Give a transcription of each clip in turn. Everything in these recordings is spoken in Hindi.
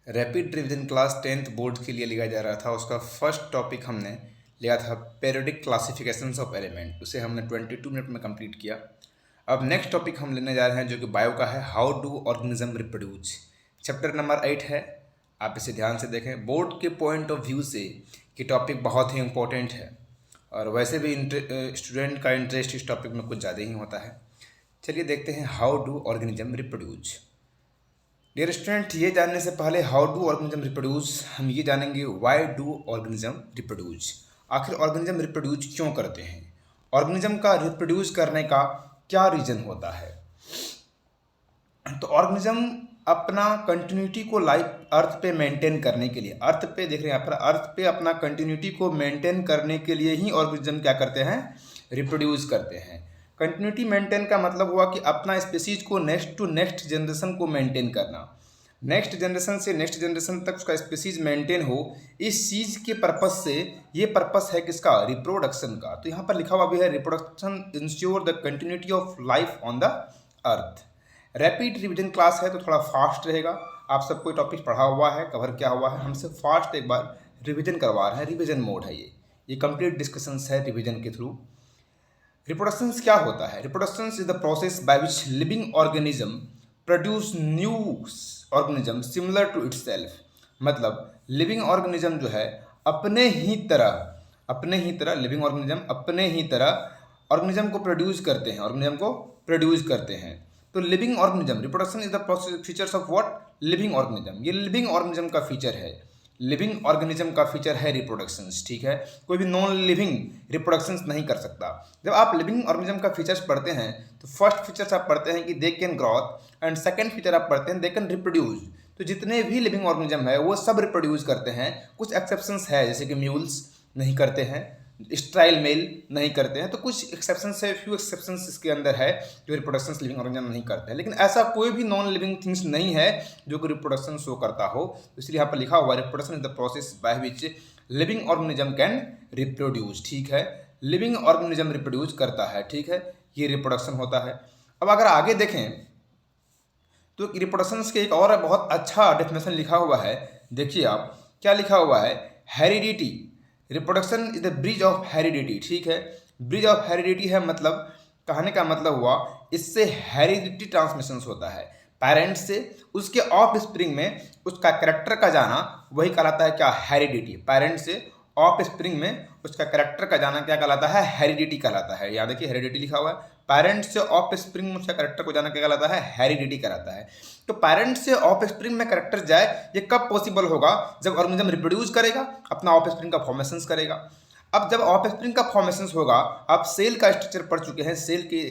Rapid revision class 10th board के लिए लिया जा रहा था। उसका फर्स्ट टॉपिक हमने लिया था पीरियोडिक क्लासिफिकेशंस ऑफ एलिमेंट। उसे हमने 22 मिनट में कंप्लीट किया। अब नेक्स्ट टॉपिक हम लेने जा रहे हैं जो कि बायो का है, how do organism reproduce. Chapter number 8 है। आप इसे ध्यान से देखें। बोर्ड के पॉइंट ऑफ व्यू से ये टॉपिक बहुत ही इंपॉर्टेंट है और वैसे भी स्टूडेंट का इंटरेस्ट इस टॉपिक में कुछ ज़्यादा ही होता है। चलिए देखते हैं how do organism reproduce. Dear student, ये जानने से पहले हाउ डू ऑर्गेनिज्म रिप्रोड्यूस हम ये जानेंगे व्हाई डू ऑर्गेनिज्म रिप्रोड्यूस। आखिर ऑर्गेनिज्म रिप्रोड्यूस क्यों करते हैं, ऑर्गेनिज्म का रिप्रोड्यूस करने का क्या रीजन होता है। तो ऑर्गेनिज्म अपना कंटिन्यूटी को लाइफ अर्थ पे मेंटेन करने के लिए, अर्थ पे देख रहे हैं यहाँ पर, अर्थ पे अपना कंटिन्यूटी को मेंटेन करने के लिए ही ऑर्गेनिज्म क्या करते हैं, रिप्रोड्यूस करते हैं। कंटिन्यूटी मेंटेन का मतलब हुआ कि अपना स्पीसीज को नेक्स्ट टू नेक्स्ट जनरेशन को मेंटेन करना, नेक्स्ट जनरेशन से नेक्स्ट जनरेशन तक उसका स्पीसीज मेंटेन हो। इस चीज़ के पर्पस से, ये पर्पस है किसका, रिप्रोडक्शन का। तो यहाँ पर लिखा हुआ भी है reproduction ensure the continuity of life on the earth. Rapid revision class है तो थोड़ा फास्ट रहेगा। आप सबको टॉपिक पढ़ा हुआ है, कवर किया हुआ है, हमसे फास्ट एक बार रिवीजन करवा रहे हैं। रिवीजन मोड है ये कंप्लीट डिस्कशंस है रिवीजन के थ्रू। रिप्रोडक्शन क्या होता है? Reproduction is the process by which living organism produce new organism similar to itself. मतलब लिविंग ऑर्गेनिज्म जो है अपने ही तरह लिविंग ऑर्गेनिज्म अपने ही तरह ऑर्गेनिज्म को प्रोड्यूस करते हैं, तो living organism, reproduction is the process features of what, living organism. ये लिविंग ऑर्गेनिज्म का फीचर है, लिविंग ऑर्गेनिज्म का फीचर है रिप्रोडक्शंस। ठीक है, कोई भी नॉन लिविंग रिप्रोडक्शंस नहीं कर सकता। जब आप लिविंग ऑर्गेनिज्म का फीचर्स पढ़ते हैं तो फर्स्ट फीचर्स आप पढ़ते हैं कि they can growth, and second feature आप पढ़ते हैं दे कैन रिप्रोड्यूस। तो जितने भी लिविंग ऑर्गेनिज्म है वो सब रिप्रोड्यूस करते हैं। कुछ एक्सेप्शंस है, जैसे कि म्यूल्स नहीं करते हैं, स्ट्राइल मेल नहीं करते हैं, तो कुछ एक्सेप्शंस है, फ्यू एक्सेप्शंस इसके अंदर है जो रिप्रोडक्शन लिविंग ऑर्गेनिज्म नहीं करते हैं। लेकिन ऐसा कोई भी नॉन लिविंग थिंग्स नहीं है जो कि रिप्रोडक्शन शो करता हो। तो इसलिए यहाँ पर लिखा हुआ reproduction is the process by which living organism can reproduce. ठीक है, लिविंग ऑर्गेनिज्म रिप्रोड्यूस करता है। ठीक है, ये रिप्रोडक्शन होता है। अब अगर आगे देखें तो रिप्रोडक्शन के एक और बहुत अच्छा डेफिनेशन लिखा हुआ है। देखिए आप क्या लिखा हुआ है, heredity. Reproduction is the bridge of heredity. ठीक है, ब्रिज ऑफ हेरिडिटी है, मतलब कहने का मतलब हुआ इससे हेरिडिटी ट्रांसमिशन होता है। पेरेंट्स से उसके ऑफ स्प्रिंग में उसका कैरेक्टर का जाना, वही कहलाता है क्या, हेरिडिटी। पेरेंट्स से ऑफ स्प्रिंग में उसका कैरेक्टर का जाना क्या कहलाता है, हेरिडिटी कहलाता है। याद देखिए हेरिडिटी लिखा हुआ है। पेरेंट्स से ऑफ स्प्रिंग में उसका कैरेक्टर को जाना क्या कहलाता है, हेरिडिटी कहलाता है। तो पेरेंट्स से ऑफ स्प्रिंग में कैरेक्टर जाए, ये कब पॉसिबल होगा, जब ऑर्गेनिज्म रिप्रोड्यूस करेगा, अपना ऑफ स्प्रिंग का फॉर्मेशन करेगा। अब जब ऑफ स्प्रिंग का फॉर्मेशन होगा, आप सेल का स्ट्रक्चर पढ़ चुके हैं। सेल के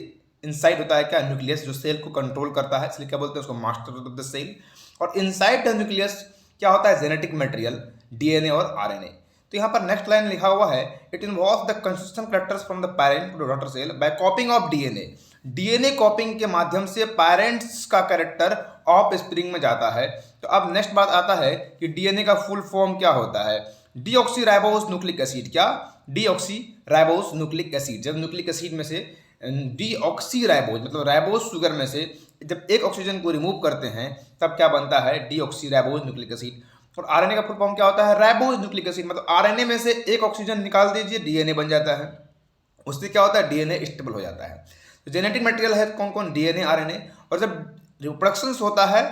इनसाइड होता है क्या, न्यूक्लियस, जो सेल को कंट्रोल करता है, इसलिए क्या बोलते हैं उसको, मास्टर ऑफ द सेल। और इनसाइड द न्यूक्लियस क्या होता है, जेनेटिक मटेरियल, डीएनए और आरएनए। तो यहाँ पर नेक्स्ट लाइन लिखा हुआ है, it involves the consistent characters from the parent to daughter cell by copying of DNA. DNA copying के माध्यम से पेरेंट्स का कैरेक्टर ऑफ स्प्रिंग में जाता है। तो अब नेक्स्ट बात आता है कि डीएनए का फुल फॉर्म क्या होता है, डीऑक्सीराइबोस न्यूक्लिक एसिड। क्या, डीऑक्सीराइबोस न्यूक्लिक एसिड। जब न्यूक्लिक एसिड में से डीऑक्सीराइबोस मतलब राइबोस शुगर में से जब एक ऑक्सीजन को रिमूव करते हैं तब क्या बनता है, डीऑक्सीराइबोस न्यूक्लिक एसिड। और आरएनए का फुल फॉर्म क्या होता है, राइबोस न्यूक्लिक एसिड। मतलब आरएनए में से एक ऑक्सीजन निकाल दीजिए, डीएनए बन जाता है। उससे क्या होता है, डीएनए स्टेबल हो जाता है। तो जेनेटिक मटेरियल है कौन कौन, डीएनए, आरएनए। और जब रिप्रोडक्शन होता है,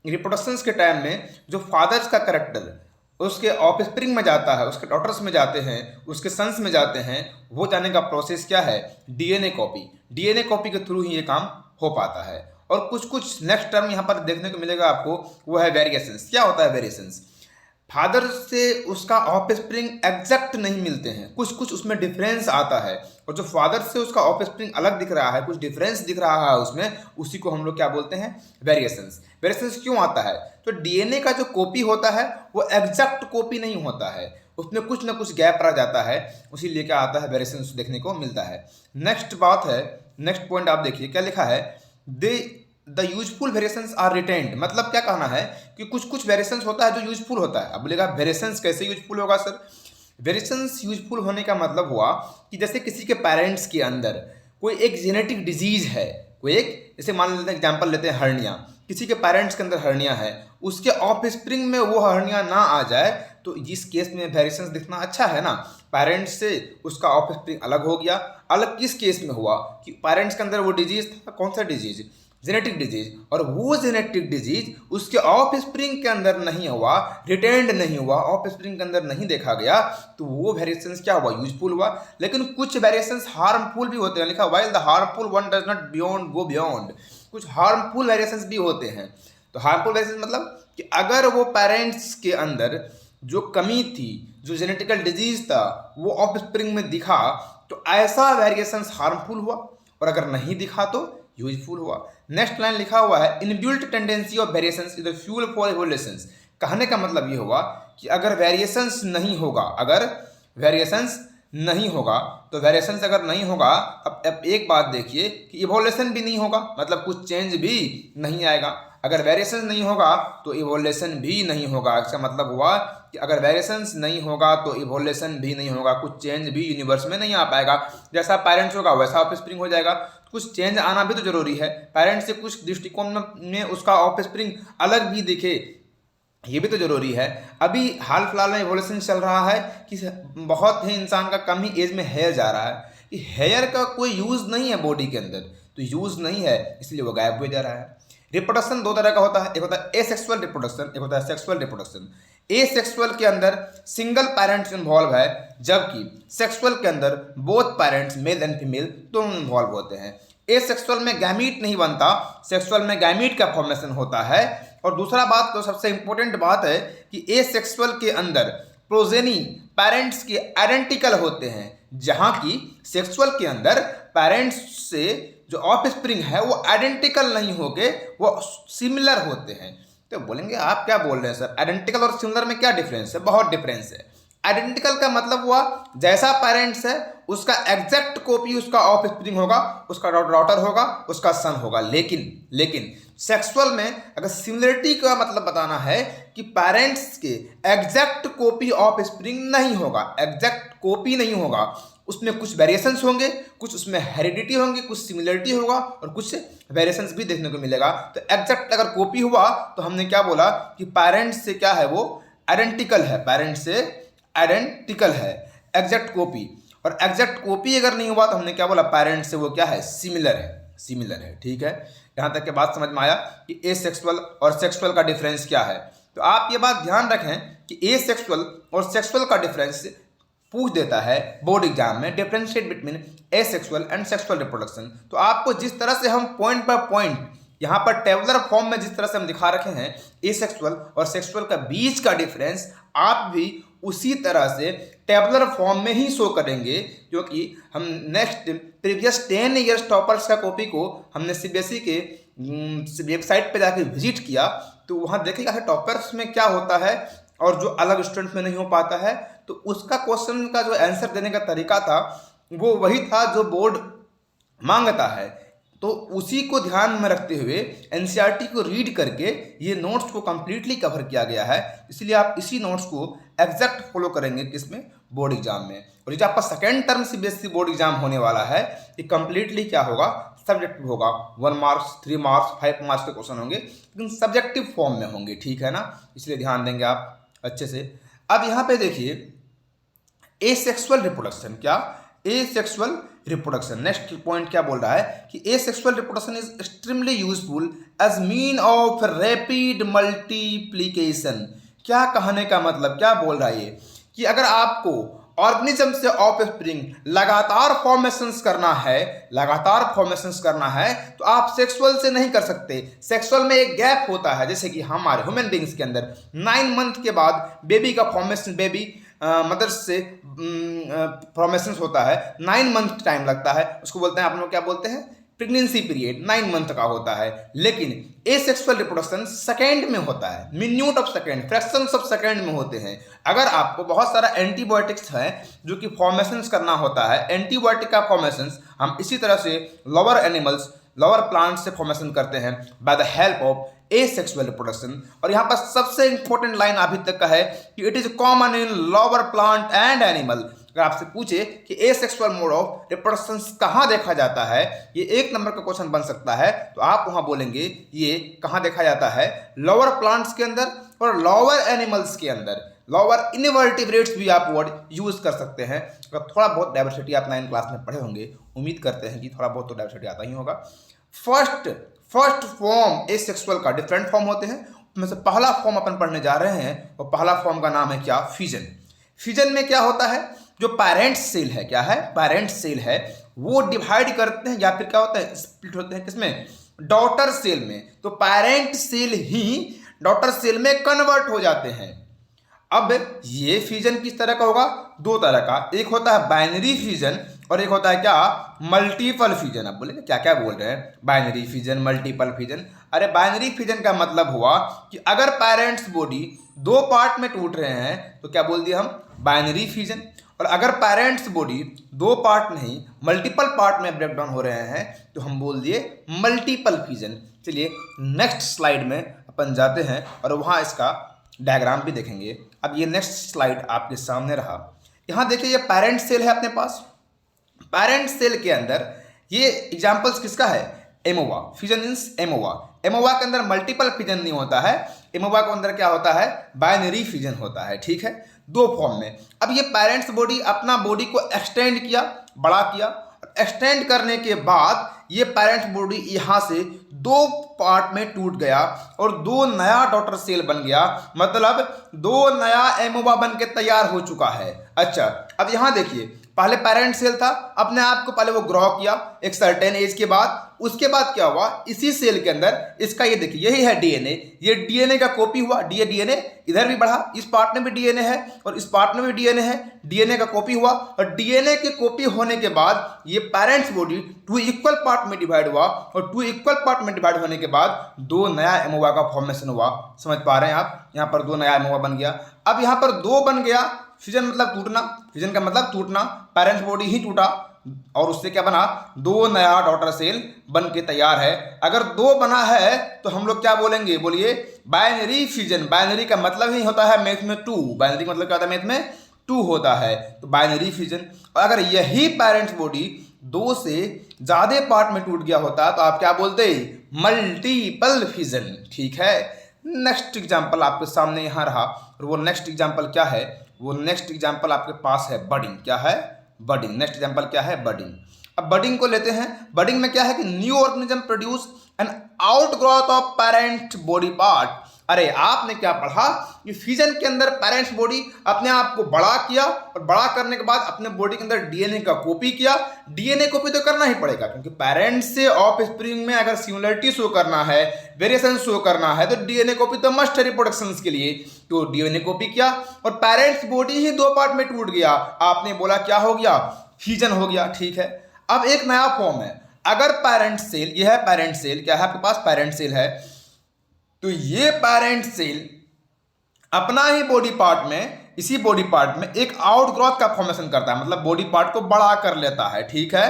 रिप्रोडक्शन के टाइम में जो फादर्स का कैरेक्टर उसके ऑफ स्प्रिंग में जाता है, उसके डॉटर्स में जाते हैं, उसके सन्स में जाते हैं, वो जाने का प्रोसेस क्या है, डीएनए कॉपी। डीएनए कॉपी के थ्रू ही ये काम हो पाता है। और कुछ नेक्स्ट टर्म यहाँ पर देखने को मिलेगा आपको, वो है वेरिएशंस। क्या होता है वेरिएशंस, फादर से उसका ऑफ स्प्रिंग एग्जैक्ट नहीं मिलते हैं, कुछ उसमें डिफरेंस आता है। और जो फादर से उसका ऑफ स्प्रिंग अलग दिख रहा है, कुछ डिफरेंस दिख रहा है उसमें, उसी को हम लोग क्या बोलते हैं, वेरिएशंस। वेरिएशंस क्यों आता है, तो डीएनए का जो कॉपी होता है वो एग्जैक्ट कॉपी नहीं होता है, उसमें कुछ ना कुछ गैप रह जाता है, उसीलिए क्या आता है, वेरिएशंस देखने को मिलता है। नेक्स्ट बात है, नेक्स्ट पॉइंट आप देखिए क्या लिखा है, they the useful variations are retained. मतलब क्या कहना है कि कुछ वेरिएशंस होता है जो यूजफुल होता है। अब बोलेगा वेरिएशंस कैसे यूजफुल होगा सर, वेरिएशंस यूजफुल होने का मतलब हुआ कि जैसे किसी के पेरेंट्स के अंदर कोई एक जेनेटिक डिजीज है, कोई एक, जैसे मान लेते हैं एग्जाम्पल लेते हैं हर्निया। किसी के पेरेंट्स के अंदर हर्निया है, उसके ऑफ स्प्रिंग में वो हर्निया ना आ जाए, तो इस केस में वेरिएशंस दिखना अच्छा है ना। पेरेंट्स से उसका ऑफ स्प्रिंग अलग हो गया। अलग किस केस में हुआ कि पेरेंट्स के अंदर वो डिजीज था, कौन सा डिजीज, जेनेटिक डिजीज, और वो जेनेटिक डिजीज उसके ऑफ स्प्रिंग के अंदर नहीं हुआ, रिटेन्ड नहीं हुआ, ऑफ स्प्रिंग के अंदर नहीं देखा गया, तो वो वेरिएशंस क्या हुआ, यूजफुल हुआ। लेकिन कुछ वेरिएशंस हार्मफुल भी होते हैं, लिखा while the harmful one does not beyond go beyond, कुछ हार्मफुल वेरिएशंस भी होते हैं। तो हार्मफुल वेरिएशंस मतलब कि अगर वो पेरेंट्स के अंदर जो कमी थी, जो जेनेटिकल डिजीज था, वो ऑफ स्प्रिंग में दिखा, तो ऐसा वेरिएशंस हार्मफुल हुआ, और अगर नहीं दिखा तो यूजफुल हुआ। नेक्स्ट लाइन लिखा हुआ है inbuilt tendency of variations is the fuel for evolutions. कहने का मतलब ये हुआ कि अगर वेरिएशंस नहीं होगा, अगर वेरिएशंस नहीं होगा, तो वेरिएशंस अगर नहीं होगा, अब एक बात देखिए कि इवोल्यूशन भी नहीं होगा, मतलब कुछ चेंज भी नहीं आएगा। अगर वेरिएशंस नहीं होगा तो इवोल्यूशन भी नहीं होगा। इसका मतलब हुआ कि अगर वेरिएशंस नहीं होगा तो इवोल्यूशन भी नहीं होगा, कुछ चेंज भी यूनिवर्स में नहीं आ पाएगा। जैसा पेरेंट्स होगा वैसा ऑफ स्प्रिंग हो जाएगा। कुछ चेंज आना भी तो जरूरी है, पेरेंट्स से कुछ दृष्टिकोण में उसका ऑफ स्प्रिंग अलग भी दिखे, ये भी तो जरूरी है। अभी हाल फिलहाल में इवोल्यूशन चल रहा है कि बहुत ही इंसान का कम ही एज में हेयर जा रहा है, कि हेयर का कोई यूज नहीं है बॉडी के अंदर, तो यूज नहीं है इसलिए वो गायब हो जा रहा है। रिप्रोडक्शन दो तरह का होता है, एक होता है एसेक्सुअल रिप्रोडक्शन, एक होता है सेक्सुअल रिप्रोडक्शन। एसेक्सुअल के अंदर सिंगल पेरेंट्स इन्वॉल्व है, जबकि सेक्सुअल के अंदर both parents male and female दोनों इन्वॉल्व होते हैं। एसेक्सुअल में गैमीट नहीं बनता, सेक्सुअल में गैमीट का फॉर्मेशन होता है। और दूसरा बात तो सबसे इंपॉर्टेंट बात है कि एसेक्सुअल के अंदर प्रोजेनी पेरेंट्स के आइडेंटिकल होते हैं, जहां की सेक्सुअल के अंदर पेरेंट्स से जो ऑफ स्प्रिंग है वो आइडेंटिकल नहीं होके वो सिमिलर होते हैं। तो बोलेंगे आप क्या बोल रहे हैं सर, आइडेंटिकल और सिमिलर में क्या डिफरेंस है? बहुत डिफरेंस है। आइडेंटिकल का मतलब हुआ जैसा पेरेंट्स है उसका एग्जैक्ट कॉपी उसका ऑफ स्प्रिंग होगा, उसका डॉटर होगा, उसका सन होगा। लेकिन सेक्सुअल में अगर सिमिलरिटी का मतलब बताना है कि पेरेंट्स के एग्जैक्ट कॉपी ऑफ स्प्रिंग नहीं होगा, एग्जैक्ट कॉपी नहीं होगा, उसमें कुछ वेरिएशंस होंगे, कुछ उसमें हेरिडिटी होंगे, कुछ सिमिलरिटी होगा और कुछ वेरिएशंस भी देखने को मिलेगा। तो एग्जैक्ट अगर कॉपी हुआ तो हमने क्या बोला कि पेरेंट्स से क्या है, वो आइडेंटिकल है, पेरेंट्स से आइडेंटिकल है, एग्जैक्ट कॉपी। और एग्जैक्ट कॉपी अगर नहीं हुआ तो हमने क्या बोला, पेरेंट्स से वो क्या है, सिमिलर है। ठीक है, यहाँ तक के बात समझ में आया कि एसेक्सुअल और सेक्सुअल का डिफरेंस क्या है। तो आप ये बात ध्यान रखें कि एसेक्सुअल और सेक्सुअल का डिफरेंस पूछ देता है बोर्ड एग्जाम में, differentiate between asexual and sexual reproduction. तो आपको जिस तरह से हम पॉइंट बाय पॉइंट यहाँ पर टेबुलर फॉर्म में जिस तरह से हम दिखा रखे हैं एसेक्सुअल और सेक्सुअल का बीच का डिफरेंस, आप भी उसी तरह से टेबुलर फॉर्म में ही शो करेंगे, जो कि हम नेक्स्ट प्रीवियस 10 ईयर्स टॉपर्स का कॉपी को हमने सीबीएसई के वेबसाइट पे जाकर विजिट किया, तो वहाँ देखेगा टॉपर्स में क्या होता है और जो अलग स्टूडेंट्स में नहीं हो पाता है। तो उसका क्वेश्चन का जो आंसर देने का तरीका था वो वही था जो बोर्ड मांगता है। तो उसी को ध्यान में रखते हुए एनसीईआरटी को रीड करके ये नोट्स को कंप्लीटली कवर किया गया है। इसलिए आप इसी नोट्स को एग्जैक्ट फॉलो करेंगे किसमें, बोर्ड एग्जाम में। और ये जो आपका second term CBSE board exam होने वाला है, ये कंप्लीटली क्या होगा, सब्जेक्टिव होगा। 1 मार्क्स 3 मार्क्स 5 मार्क्स के क्वेश्चन होंगे, लेकिन सब्जेक्टिव फॉर्म में होंगे। ठीक है ना, इसलिए ध्यान देंगे आप अच्छे से। अब यहाँ पे देखिए एसेक्सुअल रिप्रोडक्शन, क्या एसेक्सुअल रिप्रोडक्शन, नेक्स्ट पॉइंट क्या बोल रहा है कि asexual reproduction is extremely useful as mean of rapid multiplication. क्या कहने का मतलब, क्या बोल रहा है ये कि अगर आपको ऑर्गेनिज्म से ऑफ स्प्रिंग लगातार फॉर्मेशंस करना है तो आप सेक्सुअल से नहीं कर सकते। सेक्सुअल में एक गैप होता है, जैसे कि हमारे ह्यूमन बींग्स के अंदर 9 मंथ के बाद बेबी का फॉर्मेशन, बेबी मदर से फॉर्मेशन होता है, 9 मंथ टाइम लगता है, उसको बोलते हैं, आप लोग क्या बोलते हैं, प्रेगनेंसी पीरियड 9 मंथ का होता है। लेकिन एसेक्सुअल रिप्रोडक्शन सेकेंड में होता है, minute of second, fractions of second में होते हैं। अगर आपको बहुत सारा एंटीबायोटिक्स है जो कि फॉर्मेशंस करना होता है, एंटीबायोटिक का फॉर्मेशंस हम इसी तरह से लोअर एनिमल्स, लोअर प्लांट से फॉर्मेशन करते हैं bye the help of asexual reproduction. और यहाँ पर सबसे इंपॉर्टेंट लाइन अभी तक का है कि it is common in lower plant and animal. अगर आपसे पूछे कि एसेक्सुअल मोड ऑफ रिप्रोडक्शन कहाँ देखा जाता है, ये 1 नंबर का क्वेश्चन बन सकता है, तो आप वहाँ बोलेंगे ये कहाँ देखा जाता है, लोअर प्लांट्स के अंदर और लोअर एनिमल्स के अंदर। लोअर इनवर्टिब्रेट्स भी आप वर्ड यूज कर सकते हैं। अगर थोड़ा बहुत डाइवर्सिटी आप 9 क्लास में पढ़े होंगे, उम्मीद करते हैं कि थोड़ा बहुत तो डाइवर्सिटी आता ही होगा। फर्स्ट फॉर्म एसेक्सुअल का डिफरेंट फॉर्म होते हैं, उसमें से पहला फॉर्म अपन पढ़ने जा रहे हैं और पहला फॉर्म का नाम है क्या, फिजन। फिजन में क्या होता है, जो पेरेंट सेल है, क्या है, पेरेंट सेल है, वो डिवाइड करते हैं या फिर क्या होता है, स्प्लिट होते हैं किसमें, डॉटर सेल में। तो पेरेंट सेल ही डॉटर सेल में कन्वर्ट हो जाते हैं। अब ये फ्यूजन किस तरह का होगा, 2 तरह का, एक होता है बाइनरी फ्यूजन और एक होता है क्या, मल्टीपल फ्यूजन। अब बोले क्या क्या बोल रहे हैं, बाइनरी फ्यूजन, मल्टीपल फ्यूजन। अरे बाइनरी फ्यूजन का मतलब हुआ कि अगर पेरेंट्स बॉडी 2 पार्ट में टूट रहे हैं तो क्या बोल दिया हम, बाइनरी फ्यूजन। और अगर पेरेंट्स बॉडी 2 पार्ट नहीं मल्टीपल पार्ट में ब्रेक डाउन हो रहे हैं तो हम बोल दिए मल्टीपल फ्यूजन। चलिए नेक्स्ट स्लाइड में अपन जाते हैं और वहाँ इसका डायग्राम भी देखेंगे। अब ये नेक्स्ट स्लाइड आपके सामने रहा। यहाँ देखिए ये पेरेंट सेल है अपने पास। पेरेंट सेल के अंदर ये एग्जांपल्स किसका है, एमोवा, फ्यूजन मींस एमोवा। एमोवा के अंदर मल्टीपल फ्यूजन नहीं होता है, एमोवा के अंदर क्या होता है, बाइनरी फ्यूजन होता है, ठीक है, 2 फॉर्म में। अब ये पेरेंट्स बॉडी अपना बॉडी को एक्सटेंड किया, बड़ा किया, एक्सटेंड करने के बाद ये पेरेंट्स बॉडी यहाँ से 2 पार्ट में टूट गया और 2 नया डॉटर सेल बन गया, मतलब 2 नया एमोवा बन के तैयार हो चुका है। अच्छा अब यहाँ देखिए, पहले पेरेंट सेल था, अपने आप को पहले वो ग्रो किया एक सर्टेन एज के बाद, उसके बाद क्या हुआ, इसी सेल के अंदर इसका ये देखिए यही है डीएनए, ये डीएनए का कॉपी हुआ, डीएनए इधर भी बढ़ा, इस पार्ट में भी डीएनए है और इस पार्ट में भी डीएनए है, डीएनए का कॉपी हुआ और डीएनए के कॉपी होने के बाद ये पेरेंट्स बॉडी 2 इक्वल पार्ट में डिवाइड हुआ और 2 इक्वल पार्ट में डिवाइड होने के बाद 2 नया एमोवा का फॉर्मेशन हुआ। समझ पा रहे हैं आप, यहाँ पर 2 नया एमोवा बन गया। अब यहाँ पर 2 बन गया, फ्यूजन मतलब टूटना, फ्यूजन का मतलब टूटना, पेरेंट्स बॉडी ही टूटा और उससे क्या बना, 2 नया डॉटर सेल बन के तैयार है। अगर 2 बना है तो हम लोग क्या बोलेंगे, बोलिए बाइनरी फ्यूजन। बाइनरी का मतलब ही होता है मैथ में 2, बाइनरी का मतलब क्या होता है, मैथ में 2 होता है, तो बाइनरी फ्यूजन। और अगर यही पेरेंट्स बॉडी 2 से ज्यादा पार्ट में टूट गया होता तो आप क्या बोलते, मल्टीपल फ्यूजन, ठीक है। नेक्स्ट एग्जाम्पल आपके सामने यहाँ रहा और वो नेक्स्ट एग्जाम्पल क्या है, वो नेक्स्ट एग्जाम्पल आपके पास है बडिंग। क्या है, बडिंग। नेक्स्ट एग्जाम्पल क्या है, बडिंग। अब बडिंग को लेते हैं। बडिंग में क्या है कि new organism produce an outgrowth of parent body part. अरे आपने क्या पढ़ा कि फ्यूजन के अंदर पेरेंट्स बॉडी अपने आप को बड़ा किया और बड़ा करने के बाद अपने बॉडी के अंदर डीएनए का कॉपी किया। डीएनए कॉपी तो करना ही पड़ेगा क्योंकि पेरेंट्स से ऑफ स्प्रिंग में अगर सिमिलरिटी शो करना है, वेरिएशन शो करना है तो डीएनए कॉपी तो मस्ट है रिप्रोडक्शन के लिए। तो डीएनए कॉपी किया और पेरेंट्स बॉडी ही 2 पार्ट में टूट गया, आपने बोला क्या हो गया, फ्यूजन हो गया, ठीक है। अब एक नया फॉर्म है, अगर पेरेंट सेल, यह है पेरेंट सेल, क्या है आपके पास, पेरेंट सेल है, तो ये पेरेंट सेल अपना ही बॉडी पार्ट में, इसी बॉडी पार्ट में एक आउटग्रोथ का फॉर्मेशन करता है, मतलब बॉडी पार्ट को बड़ा कर लेता है, ठीक है।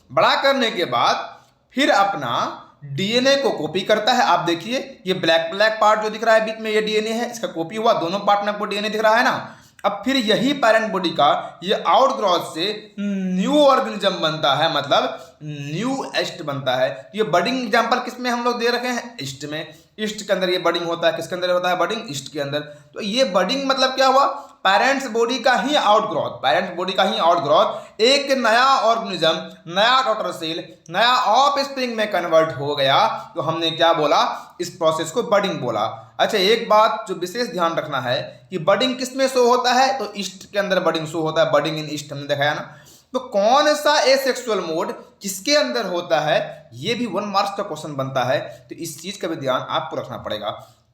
बड़ा करने के बाद फिर अपना डीएनए को कॉपी करता है। आप देखिए ये ब्लैक ब्लैक पार्ट जो दिख रहा है बीच में, ये डीएनए है, इसका कॉपी हुआ, दोनों पार्ट में आपको डीएनए दिख रहा है ना। अब फिर यही पेरेंट बॉडी का ये आउटग्रोथ से न्यू ऑर्गेनिज्म बनता है, मतलब न्यू एस्ट बनता है। ये बडिंग एग्जांपल किसमें हम लोग दे रखे हैं, ईस्ट में। ईस्ट के अंदर ये बडिंग होता है, किसके अंदर होता है बडिंग, ईस्ट के अंदर। तो ये बडिंग मतलब क्या हुआ, पेरेंट्स बॉडी का ही आउटग्रोथ, पेरेंट्स बॉडी का ही आउटग्रोथ, एक नया ऑर्गेनिज्म, नया डॉटर सेल, नया ऑफ स्प्रिंग में कन्वर्ट हो गया, तो हमने क्या बोला, इस प्रोसेस को बडिंग बोला। अच्छा एक बात जो विशेष ध्यान रखना है कि बडिंग किसमें शो होता है, तो ईस्ट के अंदर बडिंग शो होता है, बडिंग इन ईस्ट हमने दिखाया ना। तो कौन सा एसेक्सुअल मोड किसके अंदर होता है, ये भी 1 मार्क्स का क्वेश्चन बनता है, तो इस चीज का भी ध्यान आपको रखना पड़ेगा।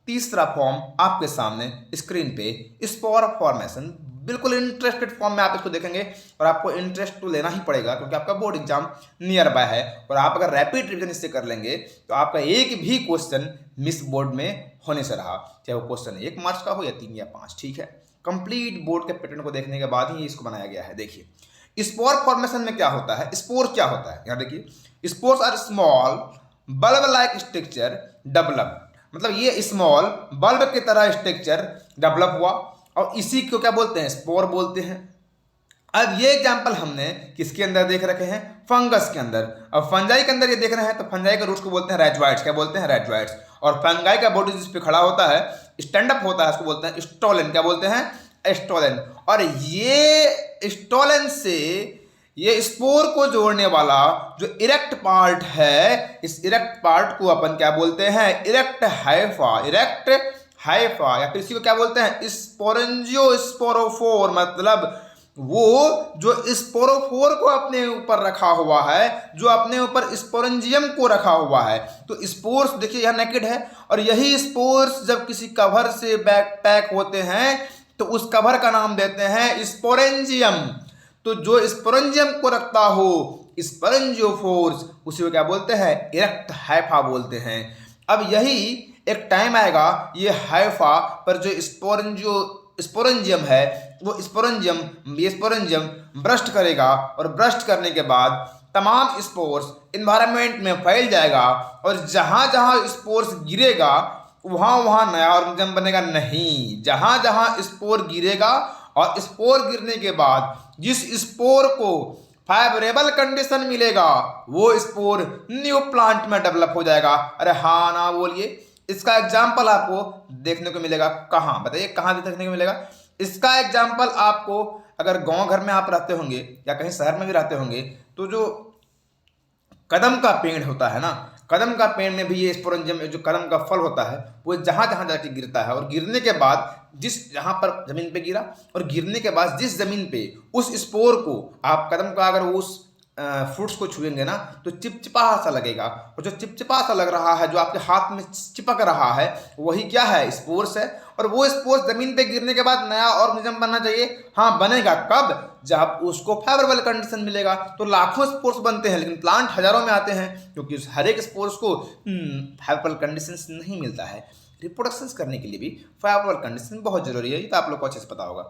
तीसरा फॉर्म आपके सामने स्क्रीन पे, स्पोर फॉर्मेशन, बिल्कुल इंटरेस्टेड फॉर्म में आप इसको देखेंगे और आपको इंटरेस्ट तो लेना ही पड़ेगा क्योंकि आपका बोर्ड एग्जाम नियर बाय है और आप अगर रैपिड रिवीजन इससे कर लेंगे तो आपका एक भी क्वेश्चन मिस बोर्ड में होने से रहा, चाहे वो क्वेश्चन 1 मार्क्स का हो या 3 या 5, ठीक है। कंप्लीट बोर्ड के पैटर्न को देखने के बाद ही इसको बनाया गया है। देखिए स्पोर फॉर्मेशन में क्या होता है, स्पोर क्या होता है, यहाँ देखिए spores are small bulb like structure develop, मतलब ये स्मॉल बल्ब की तरह स्ट्रक्चर डेवलप हुआ और इसी को क्या बोलते हैं, स्पोर बोलते हैं। अब ये एग्जाम्पल हमने किसके अंदर देख रखे हैं, फंगस के अंदर। अब फंजाई के अंदर ये देख रहे हैं तो फंजाई के रूट्स को बोलते हैं रैजवाइड्स। क्या बोलते हैं, रैजवाइड्स। और फंगाई का बॉडी जिस पे खड़ा होता है, स्टैंड अप होता है, उसको बोलते हैं स्टोलन। क्या बोलते हैं, स्टोलन। और ये स्टोलन से ये स्पोर को जोड़ने वाला जो इरेक्ट पार्ट है, इस इरेक्ट पार्ट को अपन क्या बोलते हैं, इरेक्ट हाइफा। इरेक्ट हाइफा या फिर इसी को क्या बोलते हैं, स्पोरेंजियोस्पोरोफोर। मतलब वो जो स्पोरोफोर को अपने ऊपर रखा हुआ है, जो अपने ऊपर स्पोरेंजियम को रखा हुआ है। तो स्पोर्स देखिए यहाँ नेकेड है, और यही स्पोर्स जब किसी कवर से बैक पैक होते हैं तो उस कवर का नाम देते हैं स्पोरेंजियम। तो जो स्पोरेंजियम को रखता हो, स्पोरेंजियोफोर्स, उसी को क्या बोलते हैं, इरेक्ट हाइफा बोलते हैं। अब यही एक टाइम आएगा, ये हाइफा पर जो स्पोरेंजियम है, वो स्पोरेंजियम ब्रस्ट करेगा, और ब्रस्ट करने के बाद तमाम स्पोर्स इन्वायरमेंट में फैल जाएगा, और जहां जहां स्पोर्स गिरेगा वहां वहां नया ऑर्गेनिज्म बनेगा नहीं। जहां जहां स्पोर गिरेगा, और स्पोर गिरने के बाद जिस स्पोर को फेवरेबल कंडीशन मिलेगा, वो स्पोर न्यू प्लांट में डेवलप हो जाएगा। अरे हाँ ना बोलिए। इसका एग्जाम्पल आपको देखने को मिलेगा कहाँ, बताइए कहाँ देखने को मिलेगा। इसका एग्जाम्पल आपको अगर गांव घर में आप रहते होंगे या कहीं शहर में भी रहते होंगे, तो जो कदम का पेड़ होता है ना, कदम का पेड़ में भी ये स्पोरेंजियम, जो कदम का फल होता है, वो जहां जहां जाके गिरता है, और गिरने के बाद जहां पर जमीन पे गिरा, और गिरने के बाद जिस जमीन पे उस स्पोर को आप कदम का अगर उस फ्रूट्स को छुएंगे ना, तो चिपचिपा सा लगेगा। और जो चिपचिपा सा लग रहा है, जो आपके हाथ में चिपक रहा है, वही क्या है, स्पोर्स है। और वो स्पोर्स जमीन पे गिरने के बाद नया ऑर्गेनिज्म बनना चाहिए। हाँ, बनेगा कब, जब उसको फेवरेबल कंडीशन मिलेगा। तो लाखों स्पोर्स बनते हैं, लेकिन प्लांट हजारों में आते हैं, क्योंकि हर एक स्पोर्स को फेवरेबल कंडीशन नहीं मिलता है। रिप्रोडक्शन करने के लिए भी फेवरेबल कंडीशन बहुत जरूरी है, ये तो आप लोग को अच्छे से पता होगा।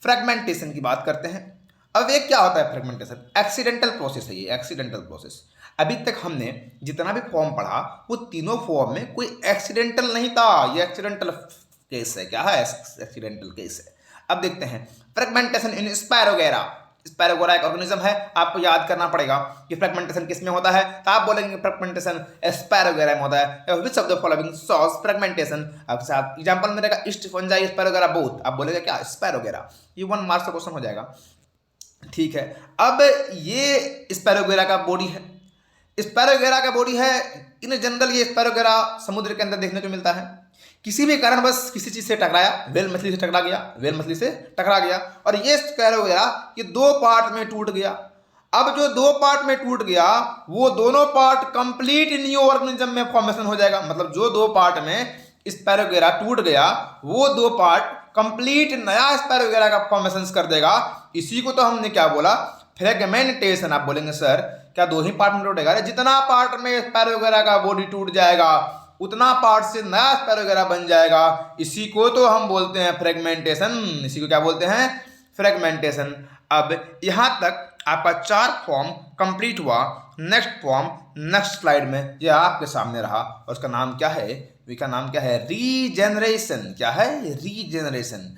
फ्रेगमेंटेशन की बात करते हैं। अब ये क्या होता है फ्रेगमेंटेशन, एक्सीडेंटल प्रोसेस है ये, एक्सीडेंटल प्रोसेस। अभी तक हमने जितना भी फॉर्म पढ़ा, वो तीनों फॉर्म में कोई एक्सीडेंटल नहीं था। ये एक्सीडेंटल केस है। क्या है, एक्सीडेंटल केस है। अब देखते हैं फ्रेगमेंटेशन इन स्पायरोगेरा। स्पायरोगेरा एक ऑर्गेनिज्म है, आपको याद करना पड़ेगा कि फ्रेगमेंटेशन किस में होता है। तो आप बोलेंगे फ्रेगमेंटेशन स्पायरोगेरा में होता है। Which of the following sauce fragmentation. अब साथ एग्जांपल में रहेगा ईस्ट फंजाई स्पायरोगेरा बोथ। आप बोलेगा क्या, स्पायरोगेरा। ये 1 मार्क्स का क्वेश्चन हो जाएगा, ठीक है। अब ये स्पैरोगेरा का बॉडी है, स्पैरोगेरा का बॉडी है। इन जनरल ये स्पैरोगेरा समुद्र के अंदर देखने को मिलता है। किसी भी कारण बस किसी चीज से टकराया, वेल मछली से टकरा गया, वेल मछली से टकरा गया, और ये स्पैरोगेरा ये 2 पार्ट में टूट गया। अब जो 2 पार्ट में टूट गया, वो दोनों पार्ट कंप्लीट न्यू ऑर्गेनिज्म में फॉर्मेशन हो जाएगा। मतलब जो 2 पार्ट में स्पैरोगेरा टूट गया, वो 2 पार्ट कंप्लीट नया स्पैरोगेरा का फॉर्मेशन कर देगा। इसी को तो हमने क्या बोला, फ्रेगमेंटेशन। आप बोलेंगे सर क्या 2 ही पार्ट में टूटेगा? जितना पार्ट में स्पैरोगेरा का बॉडी टूट जाएगा, उतना पार्ट से नया स्पैरोगेरा बन जाएगा। इसी को तो हम बोलते हैं फ्रेगमेंटेशन। इसी को क्या बोलते हैं, फ्रेगमेंटेशन। अब यहां तक आपका 4 फॉर्म कंप्लीट हुआ। नेक्स्ट फॉर्म नेक्स्ट स्लाइड में ये आपके सामने रहा, और उसका नाम क्या है, इसका नाम क्या है, रीजेनरेशन। क्या है, रीजेनरेशन।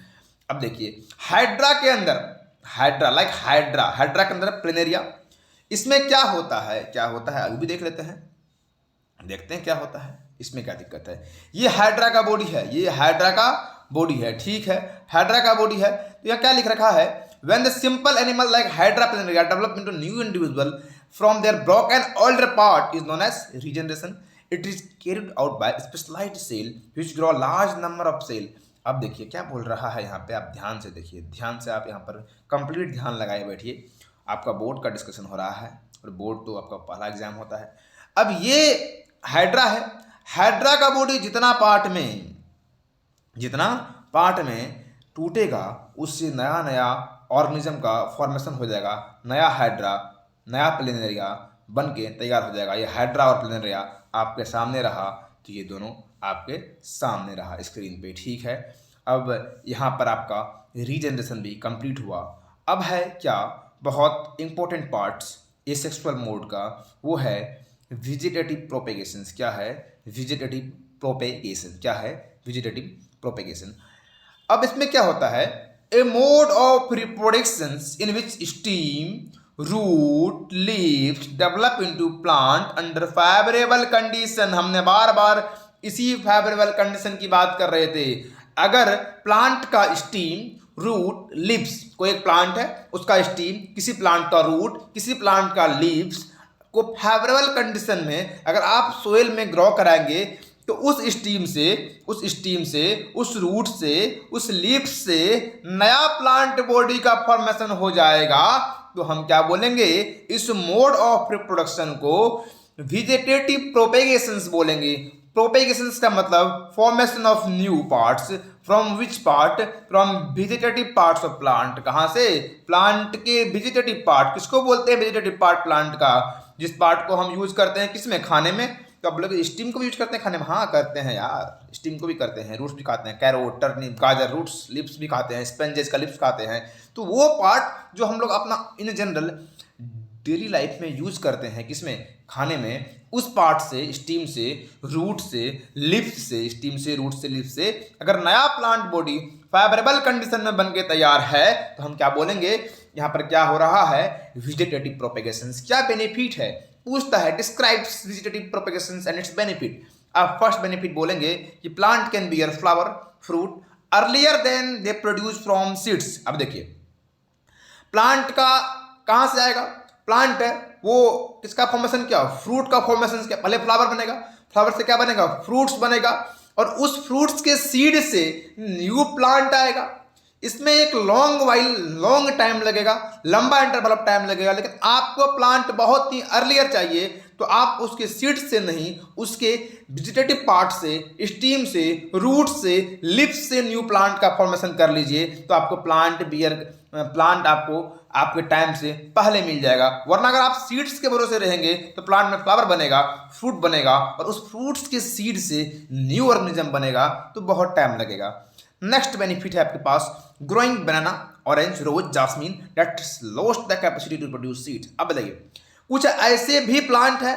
अब देखिए हाइड्रा के अंदर, हाइड्रा के अंदर प्लेनेरिया। इसमें क्या होता है, अभी भी देख लेते हैं, देखते हैं क्या होता है, इसमें क्या दिक्कत है। ये हाइड्रा का बॉडी है, ये हाइड्रा का बॉडी है, ठीक है, हाइड्रा का बॉडी है। तो यहाँ क्या लिख रखा है, when the simple animal like Hydra planaria develop into new individual from their broken older part is known as regeneration. It is carried out by specialized cell which grow large number of cell. अब देखिए क्या बोल रहा है यहाँ पे, आप ध्यान से देखिए, ध्यान से आप यहाँ पर कंप्लीट ध्यान लगाए बैठिए। आपका बोर्ड का डिस्कशन हो रहा है, और बोर्ड तो आपका पहला एग्जाम होता है। अब ये हाइड्रा है, हाइड्रा का बॉडी जितना पार्ट में टूटेगा, उससे नया नया ऑर्गेनिज्म का फॉर्मेशन हो जाएगा। नया हाइड्रा, नया प्लेनेरिया बन के तैयार हो जाएगा। ये हाइड्रा और प्लेनेरिया आपके सामने रहा, तो ये दोनों आपके सामने रहा स्क्रीन पे, ठीक है। अब यहाँ पर आपका रीजनरेशन भी कंप्लीट हुआ। अब है क्या, बहुत इंपॉर्टेंट पार्ट्स एसेक्सुअल मोड का, वो है वेजिटेटिव प्रोपेगेशन। क्या है, वेजिटेटिव प्रोपेगेशन। क्या है, वेजिटेटिव प्रोपेगेशन। अब इसमें क्या होता है, a mode of reproduction in which stem root leaves develop into plant under favourable condition. हमने बार बार इसी फेवरेबल कंडीशन की बात कर रहे थे। अगर प्लांट का स्टीम रूट लीव्स, कोई एक प्लांट है उसका स्टीम, किसी प्लांट का रूट, किसी प्लांट का लीव्स को फेवरेबल कंडीशन में अगर आप सोइल में ग्रो कराएंगे तो उस स्टीम से, उस रूट से, उस लीफ से नया प्लांट बॉडी का फॉर्मेशन हो जाएगा। तो हम क्या बोलेंगे, इस मोड ऑफ रिप्रोडक्शन को वेजिटेटिव प्रोपेगेशंस बोलेंगे। प्रोपेगेशंस का मतलब formation of new parts. From which part? From vegetative parts of plant. कहाँ से? प्लांट के वेजिटेटिव पार्ट। किसको बोलते हैं वेजिटेटिव पार्ट? प्लांट का जिस पार्ट को हम यूज करते हैं किसमें? खाने में। तो अब लोग स्टीम को भी यूज करते हैं खाने में? हाँ करते हैं यार, स्टीम को भी करते हैं। रूट्स भी खाते हैं, कैरोट, टर्निप, गाजर, रूट्स, लिप्स भी खाते हैं, स्पेंजेस का लिप्स खाते हैं। तो वो पार्ट जो हम लोग अपना इन जनरल डेली लाइफ में यूज करते हैं किसमें? खाने में। उस पार्ट से, स्टीम से, रूट से, लिप्स से, स्टीम से, रूट से, लिप्स से अगर नया प्लांट बॉडी फेवरेबल कंडीशन में बन के तैयार है तो हम क्या बोलेंगे? यहाँ पर क्या हो रहा है? Vegetative propagations. क्या बेनिफिट है पूछता है, describes vegetative propagations and its benefit. आप फर्स्ट बेनिफिट बोलेंगे कि plant can bear flower fruit earlier than they produce from seeds. अब देखिए प्लांट का कहां से आएगा? प्लांट है वो किसका फॉर्मेशन? क्या? फ्रूट का फॉर्मेशन। क्या? पहले फ्लावर बनेगा, फ्लावर से क्या बनेगा? फ्रूट्स बनेगा, और उस फ्रूट्स के सीड से न्यू प्लांट आएगा। इसमें एक लॉन्ग टाइम लगेगा, लंबा इंटरवल ऑफ टाइम लगेगा, लेकिन आपको प्लांट बहुत ही अर्लियर चाहिए तो आप उसके सीड से नहीं, उसके वेजिटेटिव पार्ट से, स्टीम से, रूट से, लिप्स से न्यू प्लांट का फॉर्मेशन कर लीजिए तो आपको प्लांट आपको आपके टाइम से पहले मिल जाएगा। वरना अगर आप सीड्स के भरोसे रहेंगे तो प्लांट में फ्लावर बनेगा, फ्रूट बनेगा, और उस फ्रूट्स के सीड से न्यू ऑर्गेनिज्म बनेगा तो बहुत टाइम लगेगा। नेक्स्ट बेनिफिट है आपके पास growing banana, orange, rose, jasmine that lost the capacity to produce seeds. अब बताइए कुछ ऐसे भी प्लांट है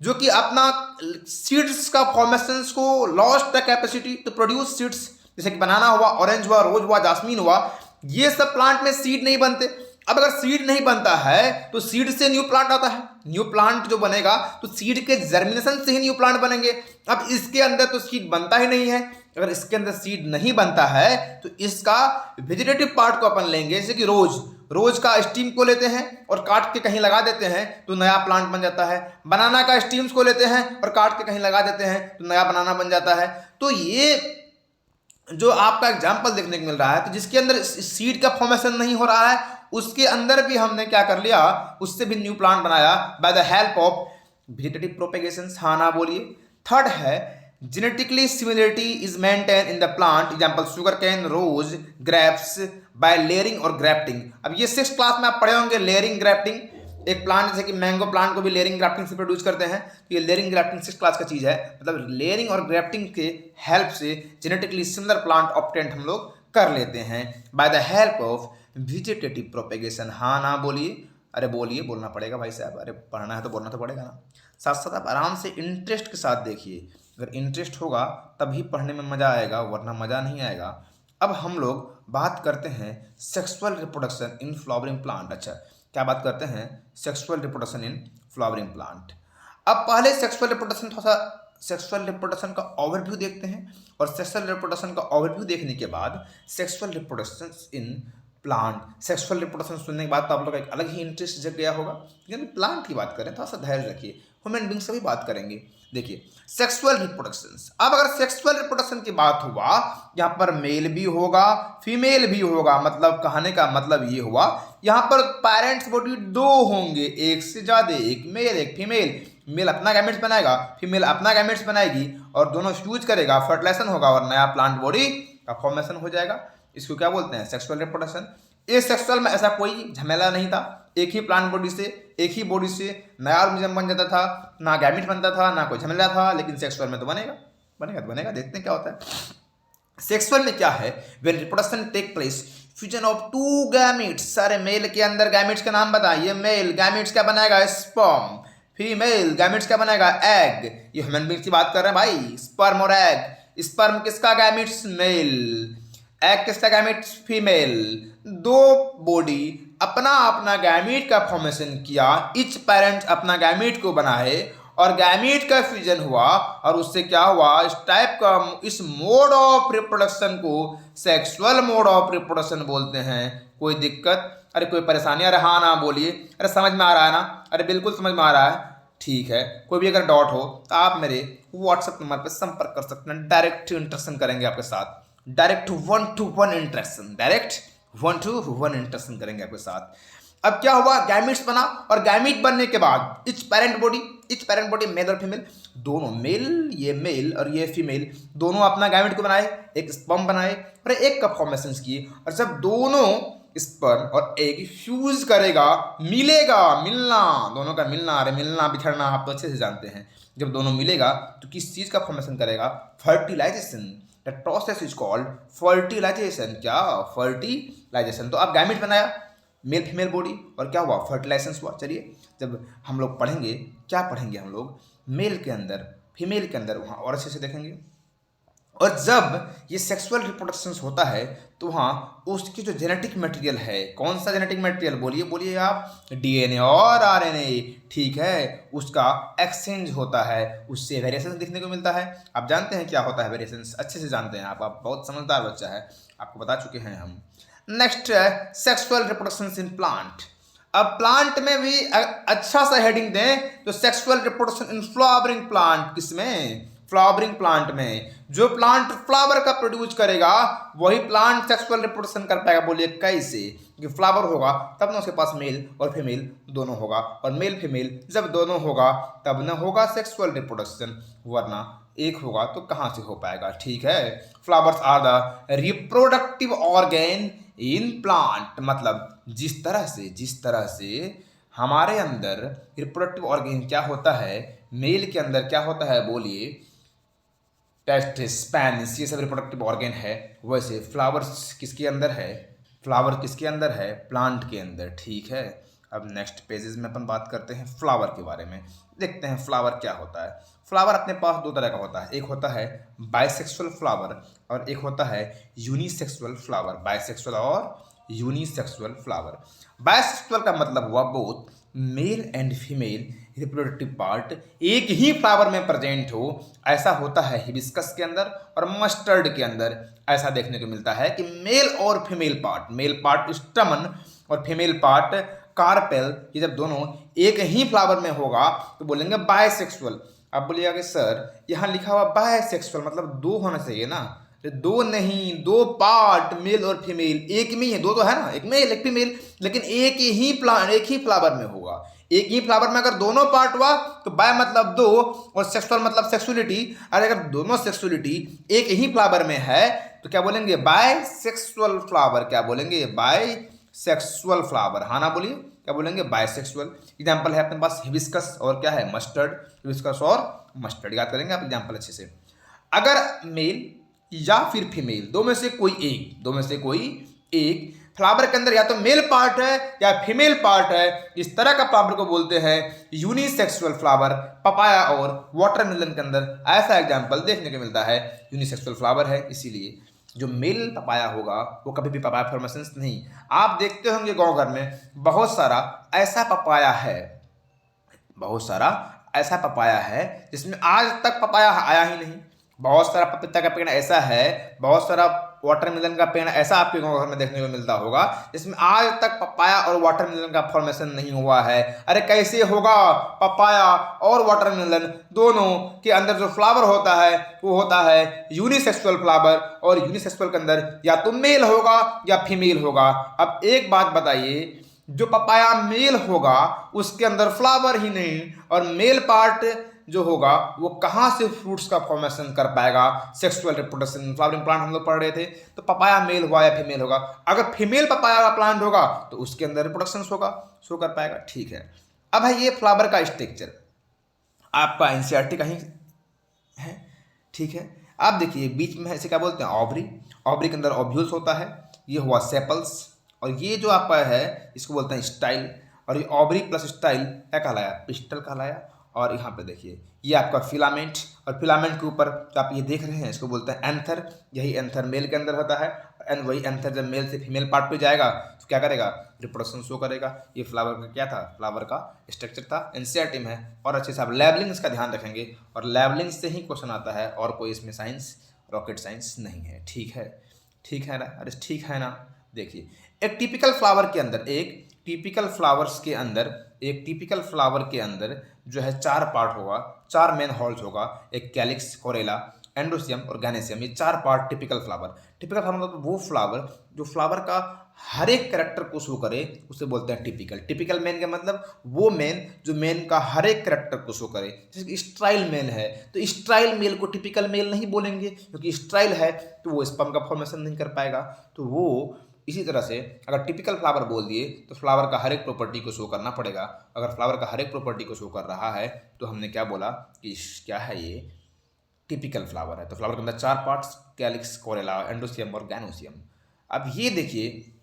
जो कि अपना सीड्स का फॉर्मेशंस को lost the capacity to produce seeds, जैसे कि बनाना हुआ, ऑरेंज हुआ, रोज हुआ, जास्मीन हुआ, ये सब प्लांट में सीड नहीं बनते। अब अगर सीड नहीं बनता है तो सीड से न्यू प्लांट आता है। न्यू प्लांट जो बनेगा तो सीड के जर्मिनेशन से ही न्यू प्लांट बनेंगे। अब इसके अंदर तो सीड बनता ही नहीं है। अगर इसके अंदर सीड नहीं बनता है तो इसका वेजिटेटिव पार्ट को अपन लेंगे, जैसे कि रोज का स्टीम को लेते हैं और काट के कहीं लगा देते हैं तो नया प्लांट बन जाता है। बनाना का स्टीम्स को लेते हैं और काट के कहीं लगा देते हैं तो नया बनाना बन जाता है। तो ये जो आपका एग्जाम्पल देखने को मिल रहा है, तो जिसके अंदर सीड का फॉर्मेशन नहीं हो रहा है उसके अंदर भी हमने क्या कर लिया, उससे भी न्यू प्लांट बनाया by the help of vegetative propagation. हाँ ना बोलिए। थर्ड है genetically similarity is maintain in the plant, example sugar cane, rose, grapes by layering और ग्राफ्टिंग। अब ये 6th क्लास में आप पढ़े होंगे लेयरिंग ग्राफ्टिंग। एक प्लांट जैसे कि मैंगो प्लांट को भी लेयरिंग ग्राफ्टिंग से प्रोड्यूस करते हैं, तो ये लेयरिंग ग्राफ्टिंग 6th क्लास का चीज है। मतलब लेयरिंग और ग्राफ्टिंग के हेल्प से जेनेटिकली सिमिलर प्लांट ऑब्टेन हम लोग कर लेते हैं bye the help of vegetative propagation. हाँ ना बोलिए। अरे बोलिए, बोलना पड़ेगा भाई साहब। अरे पढ़ना है तो बोलना तो पड़ेगा ना। साथ साथ आप आराम से इंटरेस्ट के साथ देखिए। अगर इंटरेस्ट होगा तभी पढ़ने में मजा आएगा, वरना मजा नहीं आएगा। अब हम लोग बात करते हैं sexual reproduction in flowering plant. अच्छा, क्या बात करते हैं? Sexual reproduction in flowering plant. अब पहले सेक्सुअल रिप्रोडक्शन का ओवरव्यू देखते हैं, और सेक्सुअल रिप्रोडक्शन का ओवरव्यू देखने के बाद sexual reproduction in plant. Sexual reproduction सुनने के बाद तो आप लोग का एक अलग ही इंटरेस्ट जग गया होगा, लेकिन प्लांट की बात करें थोड़ा सा धैर्य रखिए, ह्यूमन बींग्स की भी बात करेंगे। देखिए सेक्सुअल रिप्रोडक्शन। अब अगर सेक्सुअल रिप्रोडक्शन की बात हुआ, यहाँ पर मेल भी होगा, फीमेल भी होगा। मतलब कहने का मतलब ये हुआ यहाँ पर पेरेंट्स बॉडी 2 होंगे, एक से ज्यादा, एक मेल एक फीमेल। मेल अपना गैमेट्स बनाएगा, फीमेल अपना गैमेट्स बनाएगी, और दोनों फ्यूज करेगा, फर्टिलाइजेशन होगा और नया प्लांट बॉडी का फॉर्मेशन हो जाएगा। इसको क्या बोलते हैं? Sexual reproduction. इस सेक्सुअल में ऐसा कोई झमेला नहीं था। एक ही प्लांट बॉडी से, एक ही बॉडी से नया ऑर्गेनिज्म बन जाता था, ना गैमेट बनता था, ना कोई झमेला था। लेकिन सेक्सुअल में तो बनेगा। देखते हैं क्या होता है। सेक्सुअल में क्या है? When reproduction take place, fusion of 2 gametes. सारे मेल के अंदर गैमेट्स का नाम बताइए। मेल गैमेट्स क्या बनाएगा? स्पर्म। फीमेल गैमेट्स क्या बनाएगा? एग। ये ह्यूमन बींग्स की बात कर रहे हैं भाई, स्पर्म और एग। स्पर्म किसका गैमेट्स? मेल। एग किसका गैमीट? फीमेल। दो बॉडी अपना अपना गैमीट का फॉर्मेशन किया, इच पेरेंट अपना गैमीट को बनाए और गैमीट का फ्यूजन हुआ और उससे क्या हुआ, इस टाइप का, इस मोड ऑफ रिप्रोडक्शन को सेक्सुअल मोड ऑफ रिप्रोडक्शन बोलते हैं। कोई दिक्कत? अरे कोई परेशानी? अरे हाँ ना बोलिए। अरे समझ में आ रहा है ना? अरे बिल्कुल समझ में आ रहा है। ठीक है, कोई भी अगर डाउट हो तो आप मेरे व्हाट्सएप नंबर पर संपर्क कर सकते हैं। डायरेक्ट इंटरेक्शन करेंगे आपके साथ, direct 1-to-1 interaction, direct 1-to-1 interaction करेंगे आपके साथ। अब क्या हुआ, गैमीट्स बना और गैमीट बनने के बाद इच पेरेंट बॉडी मेल और फीमेल दोनों, मेल ये मेल और ये फीमेल दोनों अपना गैमीट को बनाए, एक स्पर्म बनाए और एक का फॉर्मेशन किए। और जब दोनों स्पर्म और एग फ्यूज करेगा, मिलेगा, मिलना, दोनों का मिलना, अरे मिलना बिछड़ना आप तो अच्छे से जानते हैं। जब दोनों मिलेगा तो किस चीज का फॉर्मेशन करेगा? Fertilisation. The process is called fertilisation. क्या? फर्टिलाइजेशन। तो आप गैमीट बनाया, मेल फीमेल बॉडी, और क्या हुआ? फर्टिलाइजेशन हुआ। चलिए जब हम लोग पढ़ेंगे, क्या पढ़ेंगे हम लोग? मेल के अंदर फीमेल के अंदर, वहाँ और अच्छे से देखेंगे। और जब ये सेक्सुअल रिप्रोडक्शन होता है तो वहाँ उसकी जो जेनेटिक मटेरियल है, कौन सा जेनेटिक मटेरियल? बोलिए बोलिए आप। डीएनए और आरएनए, ठीक है, उसका एक्सचेंज होता है, उससे वेरिएशन देखने को मिलता है। आप जानते हैं क्या होता है वेरिएशन? अच्छे से जानते हैं आप बहुत समझदार बच्चा है, आपको बता चुके हैं हम। नेक्स्ट है सेक्सुअल रिप्रोडक्शन इन प्लांट। अब प्लांट में भी अच्छा सा हेडिंग दें तो sexual reproduction in flowering plant. किसमें? फ्लावरिंग प्लांट में। जो प्लांट फ्लावर का प्रोड्यूस करेगा वही प्लांट सेक्सुअल रिप्रोडक्शन कर पाएगा। बोलिए कैसे? कि फ्लावर होगा तब ना उसके पास मेल और फीमेल दोनों होगा, और मेल फीमेल जब दोनों होगा तब ना होगा सेक्सुअल रिप्रोडक्शन, वरना एक होगा तो कहाँ से हो पाएगा? ठीक है। Flowers are the reproductive organ in plant. मतलब जिस तरह से हमारे अंदर रिप्रोडक्टिव ऑर्गेन क्या होता है, मेल के अंदर क्या होता है? बोलिए टेस्टिस, पेनिस, ये सब रिप्रोडक्टिव ऑर्गेन है। वैसे फ्लावर्स किसके अंदर है? फ्लावर किसके अंदर है? प्लांट के अंदर। ठीक है। अब नेक्स्ट पेजेस में अपन बात करते हैं फ्लावर के बारे में। देखते हैं फ्लावर क्या होता है। फ्लावर अपने पास दो तरह का होता है, एक होता है बाइसेक्सुअल फ्लावर और एक होता है यूनिसेक्सुअल फ्लावर। बाइसेक्सुअल और यूनिसेक्सुअल फ्लावर। बाइसेक्सुअल का मतलब हुआ both male and female reproductive part एक ही फ्लावर में प्रेजेंट हो। ऐसा होता है हिबिस्कस के अंदर और मस्टर्ड के अंदर। ऐसा देखने को मिलता है कि मेल और female part, male part stamen और फीमेल पार्ट कार्पेल, ये जब दोनों एक ही फ्लावर में होगा तो बोलेंगे बायसेक्सुअल। अब बोलिएगा कि सर यहाँ लिखा हुआ बायसेक्सुअल मतलब दो होना चाहिए ना। दो नहीं, दो पार्ट मेल और फीमेल एक में ही है। दो तो है ना, एक मेल एक फीमेल, लेकिन एक ही फ्लावर में होगा। एक ही फ्लावर में अगर दोनों पार्ट हुआ तो बाय मतलब दो और सेक्सुअल मतलब सेक्सुअलिटी। और अगर दोनों सेक्सुअलिटी एक ही फ्लावर में है तो क्या बोलेंगे? By sexual flower. क्या बोलेंगे? By sexual flower. हाँ ना बोलिए, क्या बोलेंगे? बायसेक्सुअल। एग्जाम्पल है अपने पास हिबिस्कस और क्या है? मस्टर्ड। हिबिस्कस और मस्टर्ड याद करेंगे आप एग्जाम्पल अच्छे से। अगर मेल या फिर फीमेल दो में से कोई एक फ्लावर के अंदर या तो मेल पार्ट है या फीमेल पार्ट है, इस तरह का फ्लावर को बोलते हैं यूनिसेक्सुअल फ्लावर। पपाया और वाटरमेलन के अंदर ऐसा एग्जाम्पल देखने को मिलता है, यूनिसेक्सुअल फ्लावर है। इसीलिए जो मेल पपाया होगा वो कभी भी पपाया फॉर्मेशन नहीं। आप देखते होंगे गांव घर में बहुत सारा ऐसा पपाया है जिसमें आज तक पपाया आया ही नहीं। बहुत सारा पपीता का पेड़ ऐसा है, बहुत सारा वाटरमेलन का पेड़ ऐसा आपके गांव घर में देखने को मिलता होगा जिसमें आज तक पपाया और वाटरमेलन का फॉर्मेशन नहीं हुआ है। अरे कैसे होगा? पपाया और वाटरमेलन दोनों के अंदर जो फ्लावर होता है वो होता है यूनिसेक्सुअल फ्लावर, और यूनिसेक्सुअल के अंदर या तो मेल होगा या फीमेल होगा। अब एक बात बताइए, जो पपाया मेल होगा उसके अंदर फ्लावर ही नहीं और मेल पार्ट जो होगा वो कहाँ से फ्रूट्स का फॉर्मेशन कर पाएगा? सेक्सुअल रिप्रोडक्शन फ्लावरिंग प्लांट हम लोग पढ़ रहे थे, तो पपाया मेल हुआ या फीमेल होगा। अगर फीमेल पपाया का प्लांट होगा तो उसके अंदर रिप्रोडक्शन होगा, शो कर पाएगा। ठीक है। अब है ये फ्लावर का स्ट्रक्चर, आपका एनसीईआरटी का ही है। ठीक है। आप देखिए बीच में ऐसे क्या बोलते हैं? ऑवरी के अंदर ओव्यूल्स होता है, ये हुआ सेपल्स, और ये जो आपका है इसको बोलते हैं स्टाइल। और ये ऑवरी प्लस स्टाइल क्या कहलाया? पिस्टल कहलाया। और यहाँ पे देखिए ये आपका फिलामेंट, और फिलामेंट के ऊपर तो आप ये देख रहे हैं, इसको बोलते हैं एंथर। यही एंथर मेल के अंदर होता है, एंड वही एंथर जब मेल से फीमेल पार्ट पे जाएगा तो क्या करेगा, रिप्रोडक्शन शो करेगा। ये फ्लावर का क्या था, फ्लावर का स्ट्रक्चर था। एनसीईआरटी में है, और अच्छे से आप लेबलिंग्स का ध्यान रखेंगे, और लेबलिंग से ही क्वेश्चन आता है, और कोई इसमें साइंस रॉकेट साइंस नहीं है। ठीक है, ठीक है ना, अरे ठीक है ना। देखिए एक टिपिकल फ्लावर के अंदर, एक टिपिकल फ्लावर के अंदर जो है 4 पार्ट होगा, 4 मेन हॉल्स होगा, एक कैलिक्स, कोरेला, एंडोसियम और गैनेसियम। ये 4 part typical flower. Typical flower मतलब वो फ्लावर जो फ्लावर का हर एक करेक्टर को शो करे, उसे बोलते हैं टिपिकल। टिपिकल मेन का मतलब वो मेन जो मेन का हर एक करेक्टर को शो करे। जैसे स्ट्राइल मेल है तो स्ट्राइल मेल को टिपिकल मेल नहीं बोलेंगे, क्योंकि स्ट्राइल है तो वो स्पर्म का फॉर्मेशन नहीं कर पाएगा। तो वो इसी तरह से अगर टिपिकल फ्लावर बोल दिए तो फ्लावर का हर एक प्रॉपर्टी को शो करना पड़ेगा। अगर फ्लावर का हर एक प्रॉपर्टी को शो कर रहा है तो हमने क्या बोला कि क्या है, ये टिपिकल फ्लावर है। तो फ्लावर के अंदर 4 पार्ट्स, कैलिक्स, कोरेला, एंडोसियम और गैनोसियम। अब ये देखिए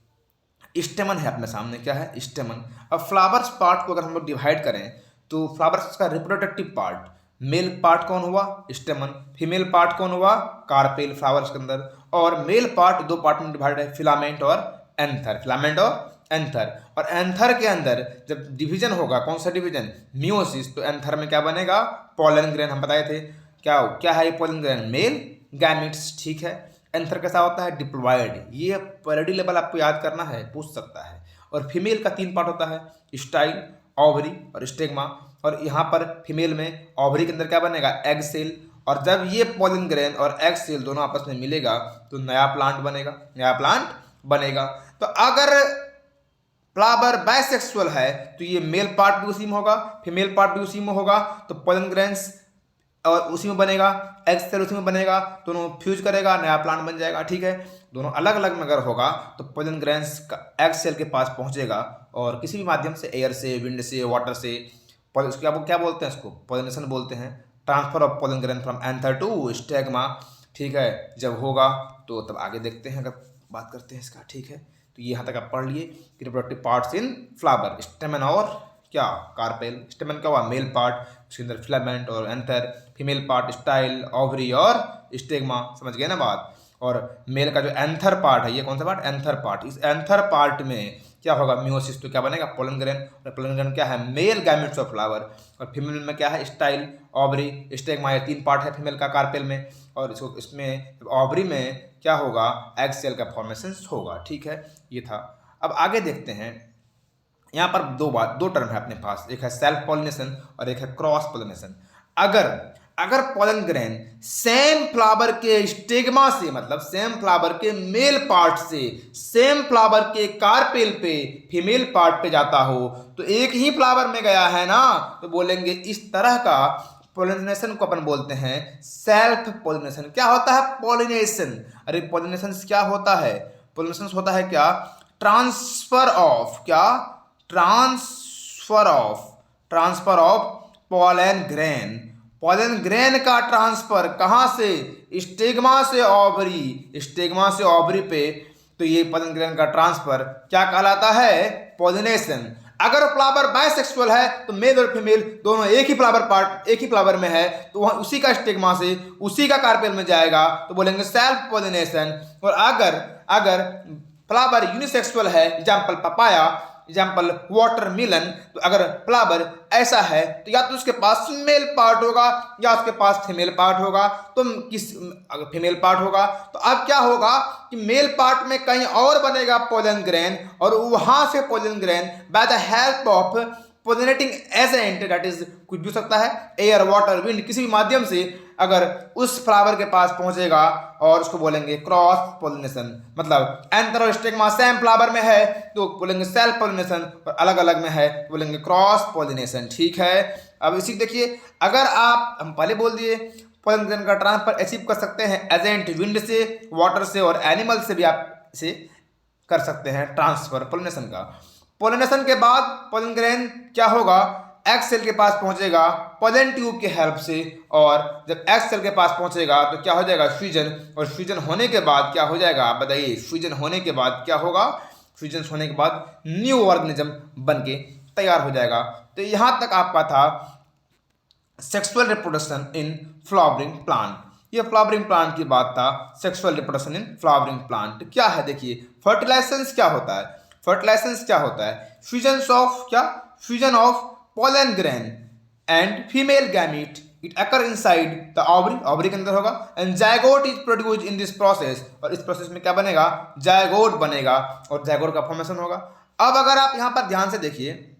स्टेमन है अपने सामने, क्या है, स्टेमन। अब फ्लावर्स पार्ट को अगर हम लोग डिवाइड करें तो फ्लावर्स का रिप्रोडक्टिव पार्ट, मेल पार्ट कौन हुआ, स्टेमन। फीमेल पार्ट कौन हुआ, कार्पेल फ्लावर्स के अंदर। और मेल पार्ट 2 पार्ट में डिवाइड है, फिलामेंट और एंथर। फिलामेंट और एंथर। और एंथर के अंदर जब डिवीजन होगा, कौन सा डिवीजन, मियोसिस, तो एंथर में क्या बनेगा, पोलन ग्रेन। हम बताए थे क्या क्या है ये पोलन ग्रेन, मेल गैमिट्स। ठीक है, एंथर कैसा होता है, डिप्लॉयड। ये पैरेडी लेवल आपको याद करना है, पूछ सकता है। और फीमेल का 3 पार्ट होता है, स्टाइल, ओवरी और स्टेग्मा। और यहाँ पर फीमेल में ओवरी के अंदर क्या बनेगा, एग सेल। और जब ये पोलन ग्रेन और एग सेल दोनों आपस में मिलेगा तो नया प्लांट बनेगा। तो अगर फ्लावर बाइसेक्सुअल है तो ये मेल पार्ट भी उसी में होगा, फीमेल पार्ट भी उसी में होगा, तो पोलन ग्रेन्स और उसी में बनेगा, एग सेल उसी में बनेगा, दोनों फ्यूज करेगा, नया प्लांट बन जाएगा। ठीक है, दोनों अलग अलग में अगर होगा तो पोलन ग्रेन्स का एग सेल के पास पहुंचेगा, और किसी भी माध्यम से, एयर से, विंड से, वाटर से, उसको क्या बोलते हैं, इसको पोलिनेशन बोलते हैं। Transfer of pollen grain from anther to stigma. ठीक है, जब होगा तो तब आगे देखते हैं, अगर बात करते हैं इसका। ठीक है, तो ये यहाँ तक आप पढ़ लिए कि रिप्रोडक्टिव पार्ट्स इन फ्लावर, स्टेमन और क्या, कार्पेल। स्टेमन क्या हुआ, मेल पार्ट, उसके अंदर फिलामेंट और anther. Female part style, ovary और स्टेग्मा। समझ गए ना बात। और मेल का जो एंथर पार्ट है, ये कौन सा पार्ट, एंथर पार्ट। इस एंथर पार्ट में क्या होगा, मियोसिस, तो क्या बनेगा, पोलन ग्रेन। और पोलन ग्रेन क्या है, मेल गैमेट्स ऑफ फ्लावर। और फीमेल में क्या है, स्टाइल, ओवरी, स्टेग्मा। ये 3 पार्ट है फीमेल का कार्पेल में। और इसमें ओवरी में क्या होगा, एग सेल का फॉर्मेशन होगा। ठीक है, ये था। अब आगे देखते हैं, यहाँ पर 2 टर्म है अपने पास, एक है सेल्फ पॉलिनेशन और एक है क्रॉस पॉलिनेशन। अगर पोलन ग्रेन सेम फ्लावर के स्टिग्मा से, मतलब सेम फ्लावर के मेल पार्ट से सेम फ्लावर के कार्पेल पे फीमेल पार्ट पे जाता हो तो एक ही फ्लावर में गया है ना, तो बोलेंगे इस तरह का पोलिनेशन को अपन बोलते हैं सेल्फ पोलिनेशन। क्या होता है पोलिनेशन, अरे पोलिनेशन क्या होता है, पोलिनेशन होता है क्या, ट्रांसफर ऑफ, क्या, ट्रांसफर ऑफ पोलन ग्रेन का ट्रांसफर कहाँ से, स्टिग्मा से ओवरी पे। तो ये पोलन ग्रेन का ट्रांसफर क्या कहलाता है, पोलिनेशन। अगर फ्लावर बाइसेक्सुअल है तो मेल और फीमेल दोनों एक ही फ्लावर में है, तो वह उसी का स्टिग्मा से उसी का कार्पेल में जाएगा, तो बोलेंगे सेल्फ पोलिनेशन। और अगर फ्लावर यूनिसेक्सुअल है, एग्जाम्पल पपाया, एग्जाम्पल वाटरमेलन, तो अगर फ्लावर ऐसा है तो या तो उसके पास मेल पार्ट होगा या उसके पास फीमेल पार्ट होगा। तो अगर फीमेल पार्ट होगा तो अब क्या होगा कि मेल पार्ट में कहीं और बनेगा पोलन ग्रेन, और वहां से pollen grain bye the help of pollinating agent, that is कुछ भी हो सकता है, एयर, वाटर, विंड, किसी भी माध्यम से अगर उस फ्लावर के पास पहुंचेगा, और उसको बोलेंगे क्रॉस पोलिनेशन। मतलब एंथर और स्टिग्मा सेम फ्लावर में है तो बोलेंगे सेल्फ पोलिनेशन, और अलग अलग में है तो बोलेंगे क्रॉस पोलिनेशन। ठीक है, अब इसी देखिए, अगर आप, हम पहले बोल दिए पोलन ग्रेन का ट्रांसफर अचीव कर सकते हैं एजेंट, विंड से, वाटर से और एनिमल से भी आप इसे कर सकते हैं ट्रांसफर पोलिनेशन का। पोलिनेशन के बाद पोलन ग्रेन क्या होगा, एग सेल के पास पहुंचेगा पोलन ट्यूब के हेल्प से, और जब एग सेल के पास पहुंचेगा तो क्या हो जाएगा, फ्यूजन। और फ्यूजन होने के बाद क्या हो जाएगा, आप बताइए, फ्यूजन होने के बाद क्या होगा, फ्यूजन होने के बाद न्यू ऑर्गेनिज्म बन के तैयार हो जाएगा। तो यहाँ तक आपका था sexual reproduction in flowering plant. ये फ्लावरिंग प्लांट की बात था, sexual reproduction in flowering plant क्या है देखिए। फर्टिलाइजेशन क्या होता है, फर्टिलाइजेशन क्या होता है, फ्यूजन ऑफ क्या, fusion of pollen grain and female gamete, it occur inside the ovary, ovary के अंदर होगा, and zygote is produced in this process, और इस प्रोसेस में क्या बनेगा, जायगोट बनेगा और जायगोट का फॉर्मेशन होगा। अब अगर आप यहाँ पर ध्यान से देखिए,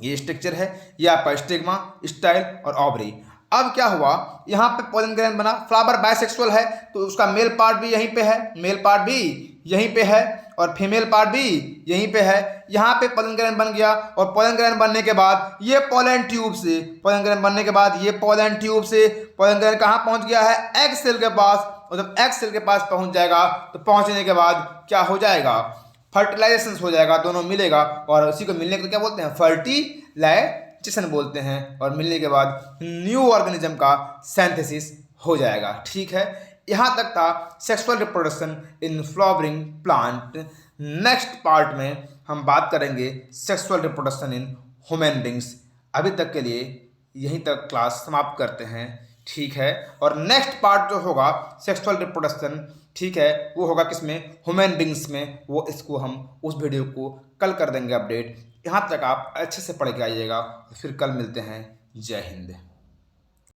ये स्ट्रक्चर है, ये आपका स्टिग्मा, स्टाइल और ओवरी। अब क्या हुआ, यहाँ पे पोलन ग्रेन बना, फ्लावर बाइसेक्सुअल है तो उसका मेल पार्ट भी यहीं पे है, मेल पार्ट भी यहीं पे है और फीमेल पार्ट भी यहीं पे है। यहाँ पे पोलन ग्रेन बन गया और पोलन ग्रेन बनने के बाद ये पोलन ट्यूब से, पोलन ग्रेन बनने के बाद ये पोलन ट्यूब से पोलन ग्रेन कहाँ पहुँच गया है, एग सेल के पास, और जब एग सेल के पास पहुँच जाएगा तो पहुँचने के बाद क्या हो जाएगा, फर्टिलाइजेशन हो जाएगा, दोनों मिलेगा और उसी को मिलने को क्या बोलते हैं, फर्टिलाइजेशन बोलते हैं, और मिलने के बाद न्यू ऑर्गेनिज्म का सिंथेसिस हो जाएगा। ठीक है, यहाँ तक था sexual reproduction in flowering plant. Next part में हम बात करेंगे sexual reproduction in human beings. अभी तक के लिए यहीं तक क्लास समाप्त करते हैं। ठीक है, और नेक्स्ट पार्ट जो होगा सेक्सुअल रिप्रोडक्शन, ठीक है, वो होगा किसमें, ह्यूमन बींग्स में। वो इसको हम उस वीडियो को कल कर देंगे अपडेट। यहाँ तक आप अच्छे से पढ़ के आइएगा, फिर कल मिलते हैं। जय हिंद।